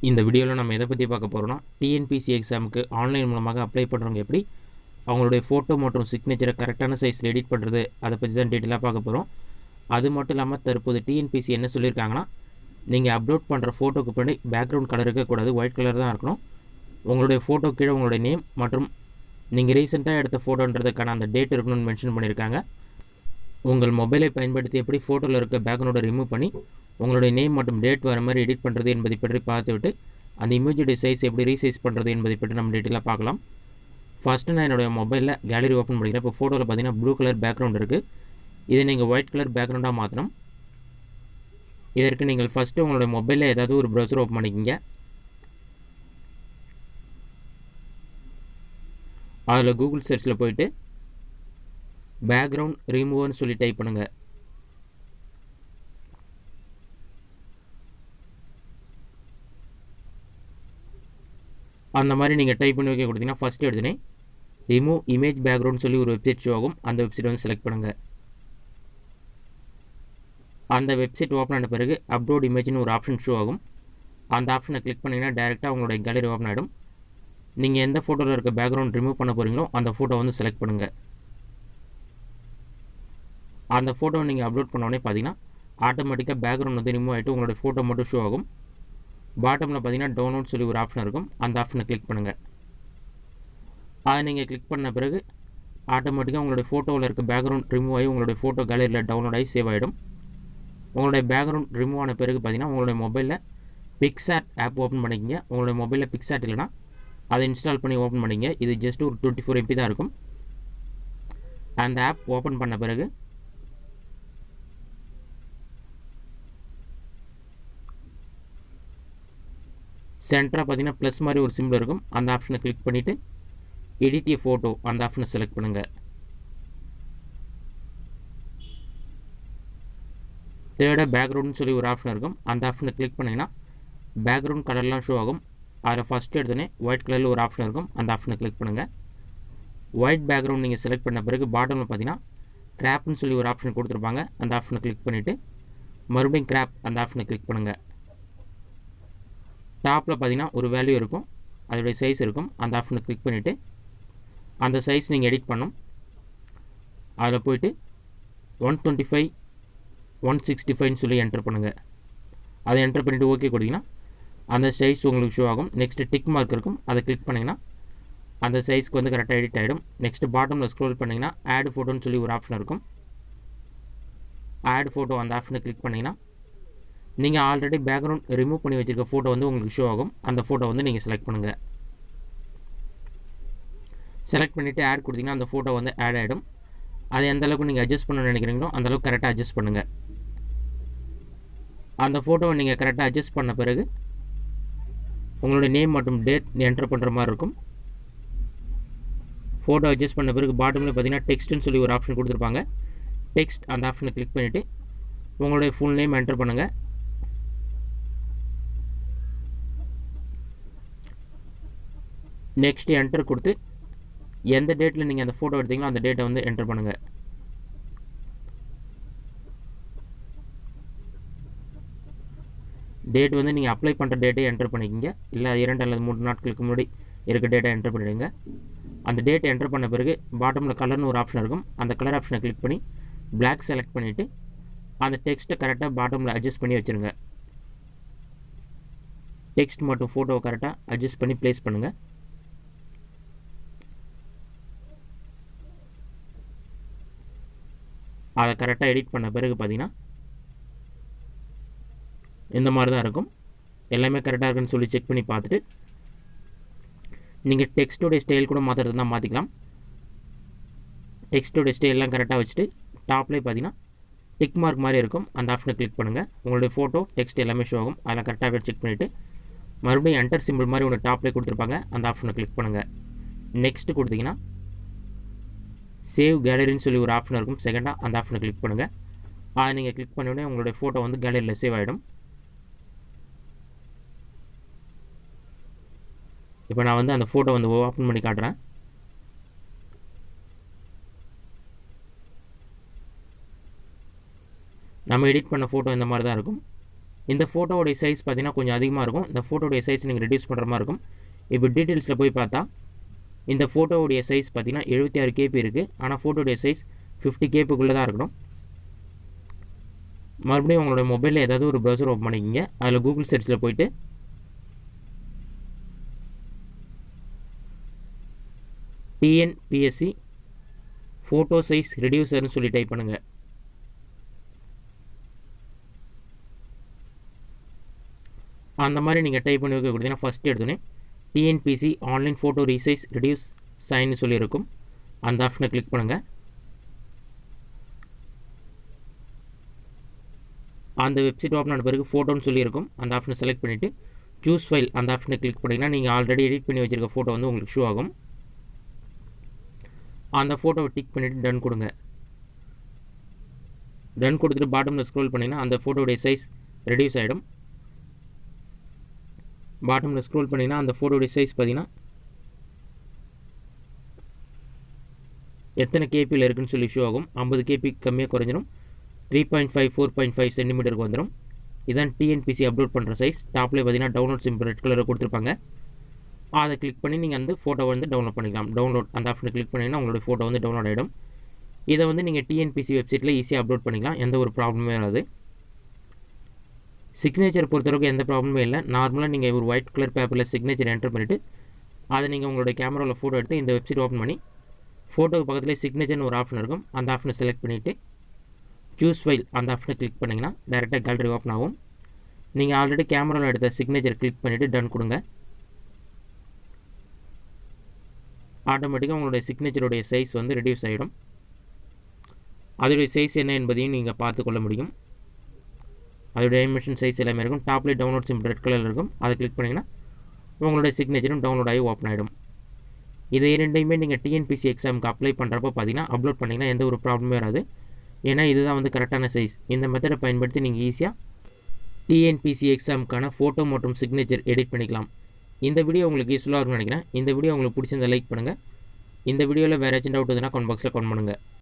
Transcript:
இந்த வீடியோவில் நம்ம எதை பற்றி பார்க்க போகிறோம்னா டிஎன்பிசி எக்ஸாமுக்கு ஆன்லைன் மூலமாக அப்ளை பண்ணுறவங்க எப்படி அவங்களுடைய ஃபோட்டோ மற்றும் சிக்னேச்சரை கரெக்டான சைஸில் எடிட் பண்ணுறது அதை பற்றி தான் டீட்டெயிலாக பார்க்க போகிறோம். அது மட்டும் இல்லாமல் தற்போது டிஎன்பிசி என்ன சொல்லியிருக்காங்கன்னா, நீங்கள் அப்லோட் பண்ணுற ஃபோட்டோக்கு பின்னாடி பேக்ரவுண்ட் கலர் இருக்கக்கூடாது, ஒயிட் கலர் தான் இருக்கணும். உங்களுடைய ஃபோட்டோ கீழே உங்களுடைய நேம் மற்றும் நீங்கள் ரீசெண்டாக எடுத்த ஃபோட்டோன்றதுக்கான அந்த டேட் இருக்கணும்னு மென்ஷன் பண்ணியிருக்காங்க. உங்கள் மொபைலை பயன்படுத்தி எப்படி ஃபோட்டோவில் இருக்க பேக்ரவுண்டை ரிமூவ் பண்ணி உங்களுடைய நேம் மற்றும் டேட் வர மாதிரி எடிட் பண்ணுறது என்பதை பற்றி பார்த்துவிட்டு அந்த இமேஜுடைய சைஸ் எப்படி ரீசைஸ் பண்ணுறது என்பதை பற்றி நம்ம டீட்டெயிலாக பார்க்கலாம். ஃபஸ்ட்டு நான் என்னுடைய மொபைலில் கேலரி ஓப்பன் பண்ணிக்கிறேன். இப்போ ஃபோட்டோவில் பார்த்தீங்கன்னா ப்ளூ கலர் பேக்ரவுண்ட் இருக்குது. இதை நீங்கள் ஒயிட் கலர் பேக்ரவுண்டாக மாற்றணும். இதற்கு நீங்கள் ஃபஸ்ட்டு உங்களுடைய மொபைலில் ஏதாவது ஒரு ப்ரௌசர் ஓப்பன் பண்ணிக்கிங்க. அதில் கூகுள் சர்ச்சில் போயிட்டு பேக்ரவுண்ட் ரிமூவர்னு சொல்லி டைப் பண்ணுங்கள். அந்த மாதிரி நீங்கள் டைப் பண்ணி வைக்க கொடுத்தீங்கன்னா ஃபஸ்ட்டு எடுத்துனே ரிமூவ் இமேஜ் பேக்ரவுண்ட் சொல்லி ஒரு வெப்சைட் ஷோ ஆகும். அந்த வெப்சைட் வந்து செலக்ட் பண்ணுங்கள். அந்த வெப்சைட் ஓப்பன் ஆன பிறகு அப்லோட் இமேஜ்னு ஒரு ஆப்ஷன் ஷோ ஆகும். அந்த ஆப்ஷனை கிளிக் பண்ணிங்கன்னா டேரெக்டாக உங்களுடைய கேலரி ஓப்பன் ஆகிடும். நீங்கள் எந்த ஃபோட்டோவில் இருக்க பேக்ரவுண்ட் ரிமூவ் பண்ண போகிறீங்களோ அந்த ஃபோட்டோ வந்து செலக்ட் பண்ணுங்கள். அந்த ஃபோட்டோவை நீங்கள் அப்லோட் பண்ணோடனே பார்த்தீங்கன்னா ஆட்டோமேட்டிக்காக பேக்ரவுண்ட் வந்து ரிமூவ் ஆகிட்டு உங்களுடைய ஃபோட்டோ மட்டும் ஷோ ஆகும். பாட்டமில் பார்த்தீங்கன்னா டவுன்லோட் சொல்லி ஒரு ஆப்ஷன் இருக்கும். அந்த ஆப்ஷனை கிளிக் பண்ணுங்கள். அதை நீங்கள் கிளிக் பண்ண பிறகு ஆட்டோமேட்டிக்காக உங்களுடைய ஃபோட்டோவில் இருக்க பேக்ரவுண்ட் ரிமூவ் ஆகி உங்களுடைய ஃபோட்டோ கேலரியில் டவுன்லோட் ஆகி சேவ் ஆகிடும். உங்களுடைய பேக்ரவுண்ட் ரிமூவ் ஆன பிறகு பார்த்தீங்கன்னா உங்களுடைய மொபைலில் பிக்சாட் ஆப் ஓப்பன் பண்ணிக்கிங்க. உங்களுடைய மொபைலில் பிக்சாட் இல்லைனா அதை இன்ஸ்டால் பண்ணி ஓப்பன் பண்ணிங்க. இது ஜஸ்ட் ஒரு 24 MB தான் இருக்கும். அந்த ஆப் ஓப்பன் பண்ண பிறகு சென்டராக பார்த்தீங்கன்னா ப்ளஸ் மாதிரி ஒரு சிம்பிள் இருக்கும். அந்த ஆப்ஷனை கிளிக் பண்ணிவிட்டு எடிட் ஏ ஃபோட்டோ அந்த ஆப்ஷனை செலக்ட் பண்ணுங்கள். தேர்டாக பேக்ரவுண்ட்னு சொல்லி ஒரு ஆப்ஷன் இருக்கும். அந்த ஆப்ஷனை கிளிக் பண்ணிங்கன்னா பேக்ரவுண்ட் கலர்லாம் ஷோ ஆகும். அதில் ஃபஸ்ட்டு எடுத்தோடனே ஒயிட் கலரில் ஒரு ஆப்ஷன் இருக்கும். அந்த ஆப்ஷனை கிளிக் பண்ணுங்கள். ஒயிட் பேக்ரவுண்ட் நீங்கள் செலக்ட் பண்ண பிறகு பாட்டமில் பார்த்தீங்கன்னா கிராப்னு சொல்லி ஒரு ஆப்ஷன் கொடுத்துருப்பாங்க. அந்த ஆப்ஷனை கிளிக் பண்ணிவிட்டு மறுபடியும் கிராப் அந்த ஆப்ஷனை கிளிக் பண்ணுங்கள். டாப்பில் பார்த்தீங்கன்னா ஒரு வேல்யூ இருக்கும், அதோடைய சைஸ் இருக்கும். அந்த ஆப்ஷனை கிளிக் பண்ணிவிட்டு அந்த சைஸ் நீங்கள் எடிட் பண்ணணும். அதில் போய்ட்டு 125 165 சொல்லி என்டர் பண்ணுங்கள். அதை என்டர் பண்ணிவிட்டு ஓகே கொடுத்தீங்கன்னா அந்த சைஸ் உங்களுக்கு ஷோ ஆகும். நெக்ஸ்ட்டு டிக் மார்க் இருக்கும். அதை கிளிக் பண்ணிங்கன்னா அந்த சைஸ்க்கு வந்து கரெக்டாக எடிட் ஆகிடும். நெக்ஸ்ட்டு பாட்டமில் ஸ்க்ரோல் பண்ணிங்கன்னா ஆட் ஃபோட்டோன்னு சொல்லி ஒரு ஆப்ஷன் இருக்கும். ஆட் ஃபோட்டோ அந்த ஆப்ஷனை கிளிக் பண்ணிங்கன்னா நீங்கள் ஆல்ரெடி பேக்ரவுண்ட் ரிமூவ் பண்ணி வச்சுருக்க ஃபோட்டோ வந்து உங்களுக்கு ஷோ ஆகும். அந்த ஃபோட்டோ வந்து நீங்கள் செலக்ட் பண்ணுங்கள். செலக்ட் பண்ணிவிட்டு ஆட் கொடுத்தீங்கன்னா அந்த ஃபோட்டோ வந்து ஆட் ஆகிடும். அது எந்த அளவுக்கு நீங்கள் அட்ஜஸ்ட் பண்ணணும்னு நினைக்கிறீங்களோ அந்தளவுக்கு கரெக்டாக அட்ஜஸ்ட் பண்ணுங்கள். அந்த ஃபோட்டோவை நீங்கள் கரெக்டாக அட்ஜஸ்ட் பண்ண பிறகு உங்களுடைய நேம் மற்றும் டேட் என்டர் பண்ணுற மாதிரி இருக்கும். ஃபோட்டோ அட்ஜஸ்ட் பண்ண பிறகு பாட்டமில் பார்த்தீங்கன்னா டெக்ஸ்ட்னு சொல்லி ஒரு ஆப்ஷன் கொடுத்துருப்பாங்க. டெக்ஸ்ட் அந்த ஆப்ஷனை கிளிக் பண்ணிவிட்டு உங்களுடைய ஃபுல் நேம் என்டர் பண்ணுங்கள். நெக்ஸ்ட் என்டர் கொடுத்து எந்த டேட்டில் நீங்கள் அந்த ஃபோட்டோ எடுத்தீங்களோ அந்த டேட்டை வந்து என்டர் பண்ணுங்கள். டேட் வந்து நீங்கள் அப்ளை பண்ணுற டேட்டை என்டர் பண்ணிக்கிங்க. இல்லை 2 அல்லது 3 நாட்களுக்கு முன்னாடி இருக்க டேட்டை என்டர் பண்ணிவிடுங்க. அந்த டேட்டை என்டர் பண்ண பிறகு பாட்டமில் கலர்னு ஒரு ஆப்ஷன் இருக்கும். அந்த கலர் ஆப்ஷனை கிளிக் பண்ணி பிளாக் செலக்ட் பண்ணிவிட்டு அந்த டெக்ஸ்ட்டை கரெக்டாக பாட்டமில் அட்ஜஸ்ட் பண்ணி வச்சுருங்க. டெக்ஸ்ட் மற்றும் ஃபோட்டோவை கரெக்டாக அட்ஜஸ்ட் பண்ணி ப்ளேஸ் பண்ணுங்கள். அதை கரெக்டாக எடிட் பண்ண பிறகு பார்த்தீங்கன்னா இந்த மாதிரி தான் இருக்கும். எல்லாமே கரெக்டாக இருக்குன்னு சொல்லி செக் பண்ணி பார்த்துட்டு நீங்கள் டெக்ஸ்ட்டோடைய ஸ்டைல் கூட மாற்றுறது தான் மாற்றிக்கலாம். டெக்ஸ்ட்டோடைய ஸ்டைல்லாம் கரெக்டாக வச்சுட்டு டாப்லேயே பார்த்தீங்கன்னா டிக் மார்க் மாதிரி இருக்கும். அந்த ஆப்ஷனை கிளிக் பண்ணுங்கள். உங்களுடைய ஃபோட்டோ டெக்ஸ்ட் எல்லாமே ஷோ ஆகும். அதில் கரெக்டாக செக் பண்ணிவிட்டு மறுபடியும் என்டர் சிம்பிள் மாதிரி ஒன்று டாப்லேயே கொடுத்துருப்பாங்க. அந்த ஆப்ஷனை கிளிக் பண்ணுங்கள். நெக்ஸ்ட்டு கொடுத்தீங்கன்னா சேவ் கேலரின்னு சொல்லி ஒரு ஆப்ஷன் இருக்கும். செகண்டாக அந்த ஆப்ஷனை கிளிக் பண்ணுங்கள். அதை நீங்கள் கிளிக் பண்ண உடனே உங்களுடைய ஃபோட்டோ வந்து கேலரியில் சேவ் ஆகிடும். இப்போ நான் வந்து அந்த ஃபோட்டோ வந்து ஓப்பன் பண்ணி காட்டுறேன். நம்ம எடிட் பண்ண ஃபோட்டோ இந்த மாதிரி தான் இருக்கும். இந்த ஃபோட்டோவுடைய சைஸ் பார்த்தீங்கன்னா கொஞ்சம் அதிகமாக இருக்கும். இந்த ஃபோட்டோவுடைய சைஸ் நீங்கள் ரெடியூஸ் பண்ணுற மாதிரி இருக்கும். இப்போ டீட்டெயில்ஸில் போய் பார்த்தா இந்த ஃபோட்டோவுடைய சைஸ் பார்த்தீங்கன்னா 76 KB இருக்குது. ஆனால் ஃபோட்டோவுடைய சைஸ் 50 KBக்குள்ளே தான் இருக்கணும். மறுபடியும் உங்களோட மொபைலில் ஏதாவது ஒரு ப்ரௌசர் ஓப்பன் பண்ணிக்கிங்க. அதில் கூகுள் சர்ச்சில் போயிட்டு tnpsc ஃபோட்டோ சைஸ் ரெடியூசர்னு சொல்லி டைப் பண்ணுங்கள். அந்த மாதிரி நீங்கள் டைப் பண்ணி வைக்க கொடுத்தீங்கன்னா ஃபஸ்ட்டு எடுத்தோன்னே TNPSC online photo resize reduce சைன்னு சொல்லியிருக்கும். அந்த ஆப்ஷனை கிளிக் பண்ணுங்கள். அந்த வெப்சைட் ஓப்பன் ஆன பிறகு ஃபோட்டோன்னு சொல்லியிருக்கும். அந்த ஆப்ஷனை செலக்ட் பண்ணிவிட்டு சூஸ் ஃபைல் அந்த ஆப்ஷனை கிளிக் பண்ணிங்கன்னா நீங்கள் ஆல்ரெடி எடிட் பண்ணி வச்சுருக்க ஃபோட்டோ வந்து உங்களுக்கு ஷோ ஆகும். அந்த ஃபோட்டோவை டிக் பண்ணிவிட்டு டன் கொடுங்க. டன் கொடுத்துட்டு பாட்டமில் ஸ்க்ரோல் பண்ணிங்கன்னா அந்த ஃபோட்டோடைய சைஸ் ரெடியூஸ் ஆகிடும். பாட்டமில் ஸ்க்ரோல் பண்ணிங்கன்னா அந்த ஃபோட்டோடைய சைஸ் பார்த்தீங்கன்னா எத்தனை கேபியில் இருக்குன்னு சொல்லி ஷோ ஆகும். 50 KB கம்மியாக குறைஞ்சிடும். 3.5 4.5 சென்டிமீட்டருக்கு வந்துடும். இதான் டிஎன்பிசி அப்லோட் பண்ணுற சைஸ். டாப்லேயே பார்த்தீங்கன்னா டவுன்லோட் சிம்பிள் ரெட் கலரை கொடுத்துருப்பாங்க. அதை கிளிக் பண்ணி நீங்கள் அந்த ஃபோட்டோ வந்து டவுன்லோட் பண்ணிக்கலாம். டவுன்லோட் அந்த ஆப்ஷனை கிளிக் பண்ணிங்கன்னா உங்களுடைய ஃபோட்டோ வந்து டவுன்லோட் ஆகிடும். இதை வந்து நீங்கள் டிஎன்பிசி வெப்சைட்டில் ஈஸியாக அப்லோட் பண்ணிக்கலாம். எந்த ஒரு ப்ராப்ளமே வராது. சிக்னேச்சர் பொறுத்தவரைக்கும் எந்த ப்ராப்ளமே இல்லை. நார்மலாக நீங்கள் ஒரு ஒயிட் கலர் பேப்பரில் சிக்னேச்சர் என்டர் பண்ணிவிட்டு அதை நீங்கள் உங்களுடைய கேமராவில் ஃபோட்டோ எடுத்து இந்த வெப்சைட் ஓப்பன் பண்ணி ஃபோட்டோக்கு பக்கத்தில் சிக்னேச்சர்னு ஒரு ஆப்ஷன் இருக்கும். அந்த ஆப்ஷனை செலக்ட் பண்ணிவிட்டு சூஸ் ஃபைல் அந்த ஆப்ஷனை கிளிக் பண்ணிங்கன்னா டேரெக்டாக கேலரி ஓப்பன் ஆகும். நீங்கள் ஆல்ரெடி கேமராவில் எடுத்த சிக்னேச்சர் கிளிக் பண்ணிவிட்டு டன் கொடுங்க. ஆட்டோமேட்டிக்காக உங்களுடைய சிக்னேச்சருடைய சைஸ் வந்து ரெடியூஸ் ஆகிடும். அதோடைய சைஸ் என்ன என்பதையும் நீங்கள் பார்த்துக்கொள்ள முடியும். அதோடைய டைமென்ஷன் சைஸ் எல்லாமே இருக்கும். டாப்லேயே டவுன்லோட் சிம்பிள் ரெட் கலரில் இருக்கும். அதை கிளிக் பண்ணிங்கன்னா உங்களுடைய சிக்னேச்சரும் டவுன்லோட் ஆகி ஓப்பன் ஆகிடும். இதை இரண்டையுமே நீங்கள் டிஎன்பிசி எக்ஸாமுக்கு அப்ளை பண்ணுறப்போ பார்த்தீங்கன்னா அப்லோட் பண்ணிங்கன்னா எந்த ஒரு ப்ராப்ளமே வராது. ஏன்னா இதுதான் வந்து கரெக்டான சைஸ். இந்த மெத்தடை பயன்படுத்தி நீங்கள் ஈஸியாக டிஎன்பிசி எக்ஸாமுக்கான ஃபோட்டோ மற்றும் சிக்னேச்சர் எடிட் பண்ணிக்கலாம். இந்த வீடியோ உங்களுக்கு யூஸ்ஃபுல்லாக இருக்கும்னு நினைக்கிறேன். இந்த வீடியோ உங்களுக்கு பிடிச்சிருந்தா லைக் பண்ணுங்கள். இந்த வீடியோவில் வேறு ஏதாச்சும் டவுட் இருந்தால் கமெண்ட் பாக்ஸில் கமெண்ட் பண்ணுங்கள்.